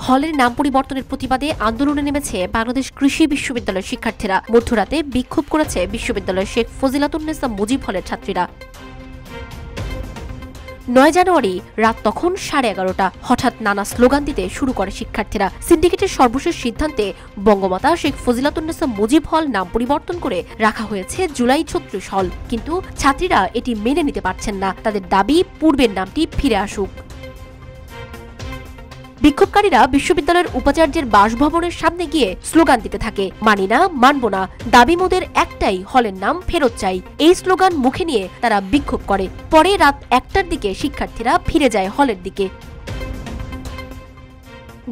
হলের নাম পরিবর্তনের প্রতিবাদে আন্দোলনে নেমেছে বাংলাদেশ কৃষি বিশ্ববিদ্যালয়ের শিক্ষার্থীরা। মধ্যরাতে বিক্ষোভ করেছে বিশ্ববিদ্যালয়ের শেখ ফজিলাতুন্নেসা মুজিব হলের ছাত্রীরা। ৯ জানুয়ারি রাত তখন 11:30। হঠাৎ নানা স্লোগান দিতে শুরু করে শিক্ষার্থীরা। সিন্ডিকেটের সর্বশেষ সিদ্ধান্তে বঙ্গমাতা শেখ ফজিলাতুন্নেসা মুজিব হল নাম পরিবর্তন করে রাখা হয়েছে জুলাই 36 হল। কিন্তু ছাত্রীরা এটি মেনে নিতে পারছেন না। তাদের দাবি পূর্বের নামটি ফিরে আসুক। বিক্ষোভকারীরা বিশ্ববিদ্যালয়ের উপাচার্যের বাসভবনের সামনে গিয়ে স্লোগান দিতে থাকে, মানি না, মানব না, দাবি মোদের একটাই, হলের নাম ফেরত চাই। এই স্লোগান মুখে নিয়ে তারা বিক্ষোভ করে। পরে রাত 1টার দিকে শিক্ষার্থীরা ফিরে যায় হলের দিকে।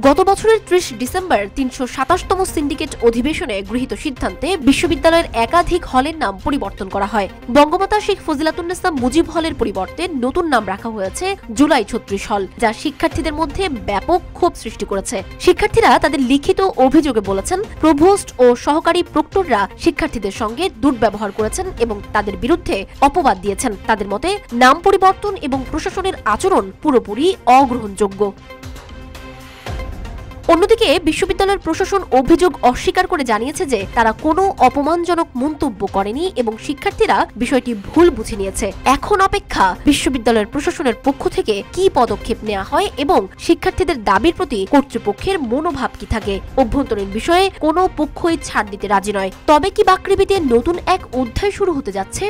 গত বছরের 30 ডিসেম্বর 327তম সিন্ডিকেট অধিবেশনে গৃহীত সিদ্ধান্তে বিশ্ববিদ্যালয়ের একাধিক হলের নাম পরিবর্তন করা হয়। বঙ্গমাতা শেখ ফজিলাতুন্নেসা মুজিব হলের পরিবর্তে নতুন নাম রাখা হয়েছে জুলাই 36 হল, যা শিক্ষার্থীদের মধ্যে ব্যাপক ক্ষোভ সৃষ্টি করেছে। শিক্ষার্থীরা তাদের লিখিত অভিযোগে বলেছেন, প্রভোস্ট ও সহকারী প্রক্টররা শিক্ষার্থীদের সঙ্গে দুর্ব্যবহার করেছেন এবং তাদের বিরুদ্ধে অপবাদ দিয়েছেন। তাদের মতে নাম পরিবর্তন এবং প্রশাসনের আচরণ পুরোপুরি অগ্রহণযোগ্য। অন্যদিকে বিশ্ববিদ্যালয়ের প্রশাসন অভিযোগ অস্বীকার করে জানিয়েছে যে তারা কোনো অপমানজনক মন্তব্য করেনি এবং শিক্ষার্থীরা বিষয়টি ভুল বুঝে নিয়েছে। এখন অপেক্ষা বিশ্ববিদ্যালয়ের প্রশাসনের পক্ষ থেকে কি পদক্ষেপ নেওয়া হয় এবং শিক্ষার্থীদের দাবির প্রতি কর্তৃপক্ষের মনোভাব কি থাকে। অভ্যন্তরীণ বিষয়ে কোনো পক্ষই ছাড় দিতে রাজি নয়। তবে কি বাকৃবিতে নতুন এক অধ্যায় শুরু হতে যাচ্ছে?